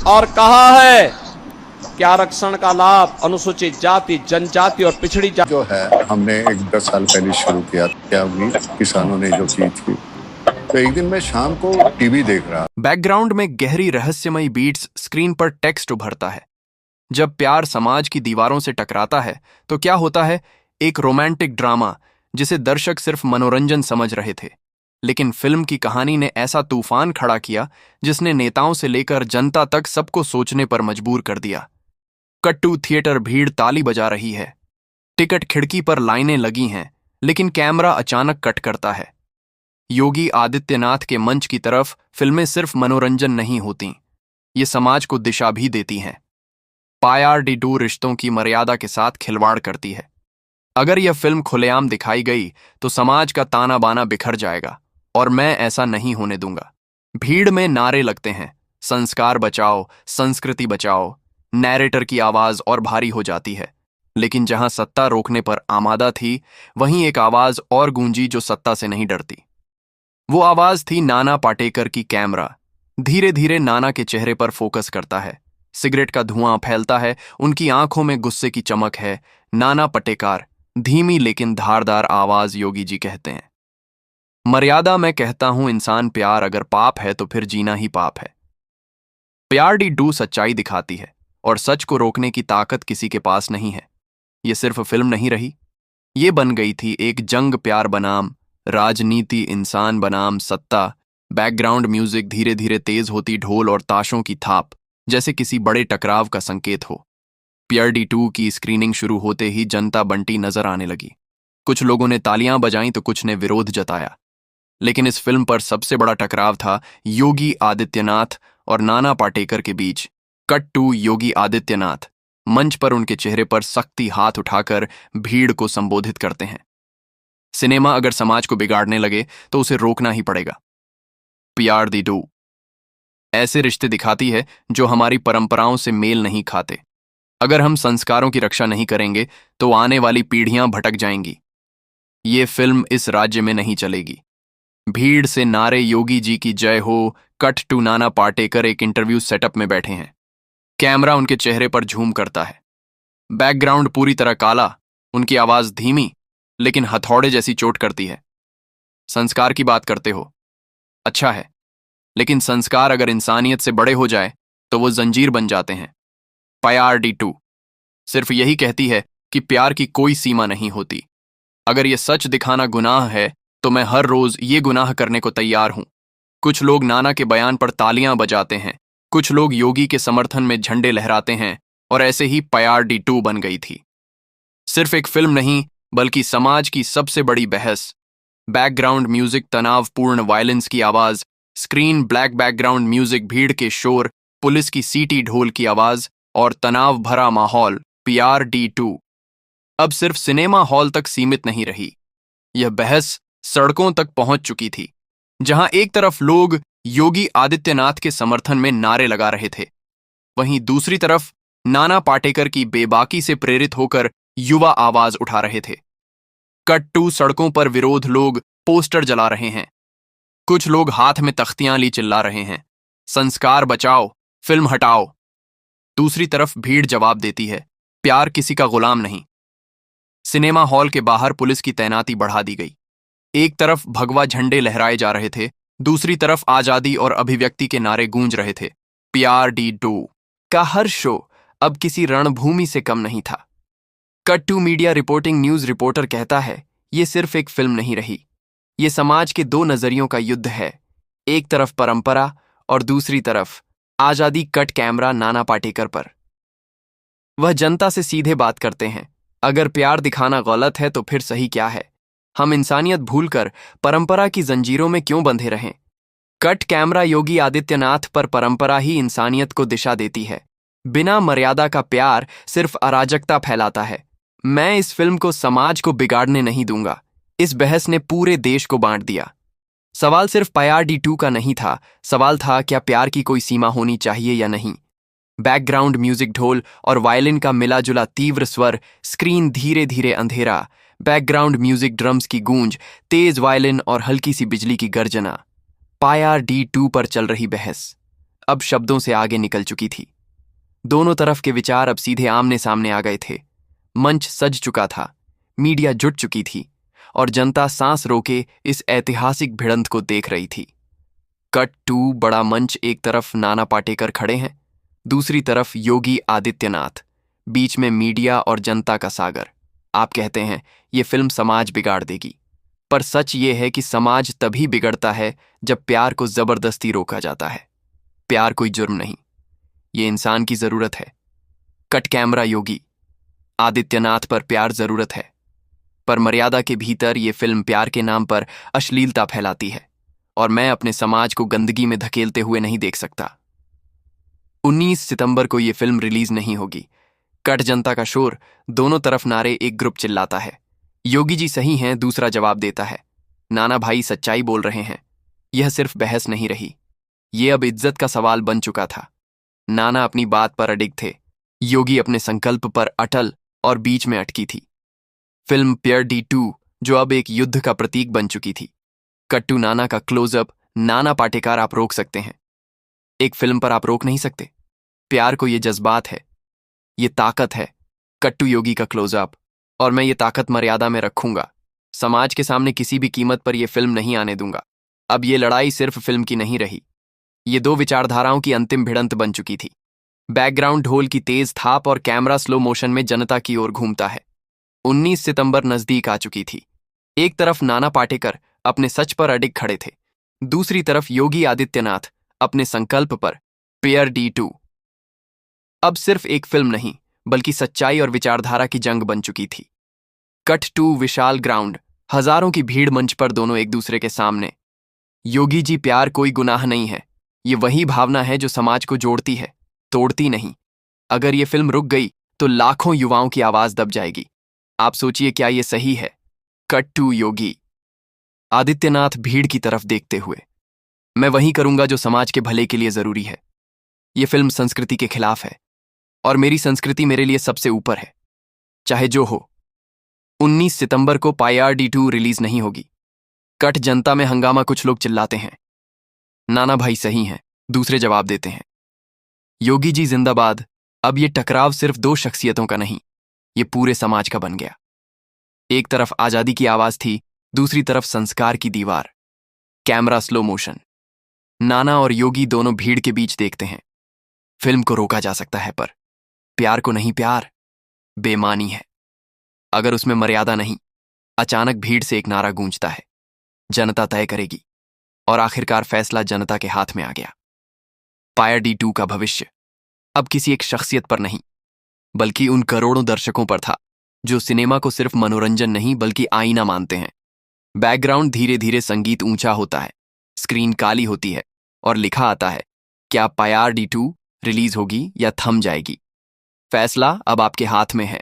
और कहा है कि आरक्षण का लाभ अनुसूचित जाति, जनजाति और पिछड़ी जाति जो है हमने एक 10 साल पहले शुरू किया था। क्या उम्मीद किसानों ने जो की थी। तो एक दिन मैं शाम को टीवी देख रहा। बैकग्राउंड में गहरी रहस्यमयी बीट्स, स्क्रीन पर टेक्स्ट उभरता है। जब प्यार समाज की दीवारों से टकराता है तो क्या होता है? एक रोमांटिक ड्रामा जिसे दर्शक सिर्फ मनोरंजन समझ रहे थे, लेकिन फिल्म की कहानी ने ऐसा तूफान खड़ा किया जिसने नेताओं से लेकर जनता तक सबको सोचने पर मजबूर कर दिया। कट्टू थिएटर, भीड़ ताली बजा रही है, टिकट खिड़की पर लाइनें लगी हैं, लेकिन कैमरा अचानक कट करता है। योगी आदित्यनाथ के मंच की तरफ फिल्में सिर्फ मनोरंजन नहीं होती, ये समाज को दिशा भी देती हैं। पायार-डी-2 रिश्तों की मर्यादा के साथ खिलवाड़ करती है। अगर यह फिल्म खुलेआम दिखाई गई तो समाज का ताना बाना बिखर जाएगा, और मैं ऐसा नहीं होने दूंगा। भीड़ में नारे लगते हैं, संस्कार बचाओ, संस्कृति बचाओ। नैरेटर की आवाज और भारी हो जाती है, लेकिन जहां सत्ता रोकने पर आमादा थी, वहीं एक आवाज और गूंजी जो सत्ता से नहीं डरती। वो आवाज थी नाना पाटेकर की। कैमरा धीरे धीरे नाना के चेहरे पर फोकस करता है। सिगरेट का धुआं फैलता है, उनकी आंखों में गुस्से की चमक है। नाना पाटेकर, धीमी लेकिन धारदार आवाज। योगी जी कहते हैं, मर्यादा, मैं कहता हूं इंसान प्यार अगर पाप है तो फिर जीना ही पाप है। पायार-डी-2 सच्चाई दिखाती है, और सच को रोकने की ताकत किसी के पास नहीं है। ये सिर्फ फिल्म नहीं रही, ये बन गई थी एक जंग, प्यार बनाम राजनीति, इंसान बनाम सत्ता। बैकग्राउंड म्यूजिक धीरे धीरे तेज होती, ढोल और ताशों की थाप जैसे किसी बड़े टकराव का संकेत हो। पायार-डी-2 की स्क्रीनिंग शुरू होते ही जनता बंटी नजर आने लगी। कुछ लोगों ने तालियां बजाईं तो कुछ ने विरोध जताया, लेकिन इस फिल्म पर सबसे बड़ा टकराव था योगी आदित्यनाथ और नाना पाटेकर के बीच। कट टू योगी आदित्यनाथ मंच पर, उनके चेहरे पर सख्ती, हाथ उठाकर भीड़ को संबोधित करते हैं। सिनेमा अगर समाज को बिगाड़ने लगे तो उसे रोकना ही पड़ेगा। पायार-डी-2 ऐसे रिश्ते दिखाती है जो हमारी परंपराओं से मेल नहीं खाते। अगर हम संस्कारों की रक्षा नहीं करेंगे तो आने वाली पीढ़ियां भटक जाएंगी। ये फिल्म इस राज्य में नहीं चलेगी। भीड़ से नारे, योगी जी की जय हो। कट टू नाना पाटेकर एक इंटरव्यू सेटअप में बैठे हैं। कैमरा उनके चेहरे पर झूम करता है। बैकग्राउंड पूरी तरह काला, उनकी आवाज धीमी लेकिन हथौड़े जैसी चोट करती है। संस्कार की बात करते हो, अच्छा है, लेकिन संस्कार अगर इंसानियत से बड़े हो जाए तो वो जंजीर बन जाते हैं। पायार-डी-2 सिर्फ यही कहती है कि प्यार की कोई सीमा नहीं होती। अगर ये सच दिखाना गुनाह है तो मैं हर रोज ये गुनाह करने को तैयार हूं। कुछ लोग नाना के बयान पर तालियां बजाते हैं, कुछ लोग योगी के समर्थन में झंडे लहराते हैं, और ऐसे ही पायार-डी-2 बन गई थी। सिर्फ एक फिल्म नहीं, बल्कि समाज की सबसे बड़ी बहस। बैकग्राउंड म्यूजिक, तनावपूर्ण वायलेंस की आवाज, स्क्रीन ब्लैक बैकग्राउंड म्यूजिक, भीड़ के शोर, पुलिस की सीटी, ढोल की आवाज और तनाव भरा माहौल। पायार-डी-2 अब सिर्फ सिनेमा हॉल तक सीमित नहीं रही। यह बहस सड़कों तक पहुंच चुकी थी, जहां एक तरफ लोग योगी आदित्यनाथ के समर्थन में नारे लगा रहे थे, वहीं दूसरी तरफ नाना पाटेकर की बेबाकी से प्रेरित होकर युवा आवाज उठा रहे थे। कट टू सड़कों पर विरोध, लोग पोस्टर जला रहे हैं, कुछ लोग हाथ में तख्तियां ली चिल्ला रहे हैं, संस्कार बचाओ, फिल्म हटाओ। दूसरी तरफ भीड़ जवाब देती है, प्यार किसी का गुलाम नहीं। सिनेमा हॉल के बाहर पुलिस की तैनाती बढ़ा दी गई। एक तरफ भगवा झंडे लहराए जा रहे थे, दूसरी तरफ आजादी और अभिव्यक्ति के नारे गूंज रहे थे। पायार-डी-2 का हर शो अब किसी रणभूमि से कम नहीं था। Cut to media reporting news reporter कहता है, ये सिर्फ एक फिल्म नहीं रही, ये समाज के दो नजरियों का युद्ध है। एक तरफ परंपरा और दूसरी तरफ आजादी। कट कैमरा नाना पाटेकर पर, वह जनता से सीधे बात करते हैं। अगर प्यार दिखाना गलत है तो फिर सही क्या है? हम इंसानियत भूलकर परंपरा की जंजीरों में क्यों बंधे रहें? कट कैमरा योगी आदित्यनाथ पर, परंपरा ही इंसानियत को दिशा देती है। बिना मर्यादा का प्यार सिर्फ अराजकता फैलाता है। मैं इस फिल्म को समाज को बिगाड़ने नहीं दूंगा। इस बहस ने पूरे देश को बांट दिया। सवाल सिर्फ पायार-डी-2 का नहीं था, सवाल था क्या प्यार की कोई सीमा होनी चाहिए या नहीं। बैकग्राउंड म्यूजिक, ढोल और वायलिन का मिला जुला तीव्र स्वर, स्क्रीन धीरे धीरे अंधेरा, बैकग्राउंड म्यूजिक, ड्रम्स की गूंज, तेज वायलिन और हल्की सी बिजली की गर्जना। पायार-डी-2 पर चल रही बहस, अब शब्दों से आगे निकल चुकी थी। दोनों तरफ के विचार अब सीधे आमने सामने आ गए थे। मंच सज चुका था, मीडिया जुट चुकी थी और जनता सांस रोके इस ऐतिहासिक भिड़ंत को देख रही थी। कट टू बड़ा मंच, एक तरफ नाना पाटेकर खड़े हैं, दूसरी तरफ योगी आदित्यनाथ, बीच में मीडिया और जनता का सागर। आप कहते हैं ये फिल्म समाज बिगाड़ देगी, पर सच ये है कि समाज तभी बिगड़ता है जब प्यार को जबरदस्ती रोका जाता है। प्यार कोई जुर्म नहीं, ये इंसान की जरूरत है। कट कैमरा योगी आदित्यनाथ पर प्यार जरूरत है, पर मर्यादा के भीतर ये फिल्म प्यार के नाम पर अश्लीलता फैलाती है और मैं अपने समाज को गंदगी में धकेलते हुए नहीं देख सकता। 19 सितंबर को ये फिल्म रिलीज नहीं होगी। कट जनता का शोर, दोनों तरफ नारे, एक ग्रुप चिल्लाता है, योगी जी सही हैं, दूसरा जवाब देता है, नाना भाई सच्चाई बोल रहे हैं। यह सिर्फ बहस नहीं रही, ये अब इज्जत का सवाल बन चुका था। नाना अपनी बात पर अडिग थे, योगी अपने संकल्प पर अटल और बीच में अटकी थी। फिल्म पियर डी 2 जो अब एक युद्ध का प्रतीक बन चुकी थी। कट्टू नाना का क्लोजअप, नाना पाटेकर आप रोक सकते हैं, एक फिल्म पर आप रोक नहीं सकते। प्यार को ये जज्बात है, ये ताकत है। कट्टू योगी का क्लोजअप, और मैं ये ताकत मर्यादा में रखूंगा। समाज के सामने किसी भी कीमत पर यह फिल्म नहीं आने दूंगा। अब ये लड़ाई सिर्फ फिल्म की नहीं रही, ये दो विचारधाराओं की अंतिम भिड़ंत बन चुकी थी। बैकग्राउंड ढोल की तेज थाप और कैमरा स्लो मोशन में जनता की ओर घूमता है। 19 सितंबर नजदीक आ चुकी थी। एक तरफ नाना पाटेकर अपने सच पर अडिग खड़े थे, दूसरी तरफ योगी आदित्यनाथ अपने संकल्प पर। पियर डी 2 अब सिर्फ एक फिल्म नहीं, बल्कि सच्चाई और विचारधारा की जंग बन चुकी थी। कट टू विशाल ग्राउंड, हजारों की भीड़ मंच पर, दोनों एक दूसरे के सामने। योगी जी, प्यार कोई गुनाह नहीं है, ये वही भावना है जो समाज को जोड़ती है, तोड़ती नहीं। अगर ये फिल्म रुक गई तो लाखों युवाओं की आवाज दब जाएगी। आप सोचिए, क्या ये सही है? कट टू योगी आदित्यनाथ भीड़ की तरफ देखते हुए, मैं वही करूंगा जो समाज के भले के लिए जरूरी है। ये फिल्म संस्कृति के खिलाफ है और मेरी संस्कृति मेरे लिए सबसे ऊपर है, चाहे जो हो। 19 सितंबर को पायर डी 2 रिलीज नहीं होगी। कट जनता में हंगामा, कुछ लोग चिल्लाते हैं, नाना भाई सही हैं, दूसरे जवाब देते हैं, योगी जी जिंदाबाद। अब ये टकराव सिर्फ दो शख्सियतों का नहीं, ये पूरे समाज का बन गया। एक तरफ आजादी की आवाज थी, दूसरी तरफ संस्कार की दीवार। कैमरा स्लो मोशन, नाना और योगी दोनों भीड़ के बीच देखते हैं। फिल्म को रोका जा सकता है, पर प्यार को नहीं। प्यार बेमानी है अगर उसमें मर्यादा नहीं। अचानक भीड़ से एक नारा गूंजता है, जनता तय करेगी, और आखिरकार फैसला जनता के हाथ में आ गया। पायर डी 2 का भविष्य अब किसी एक शख्सियत पर नहीं, बल्कि उन करोड़ों दर्शकों पर था जो सिनेमा को सिर्फ मनोरंजन नहीं बल्कि आईना मानते हैं। बैकग्राउंड धीरे धीरे संगीत ऊंचा होता है, स्क्रीन काली होती है और लिखा आता है, क्या पायर डी 2 रिलीज होगी या थम जाएगी? फैसला अब आपके हाथ में है।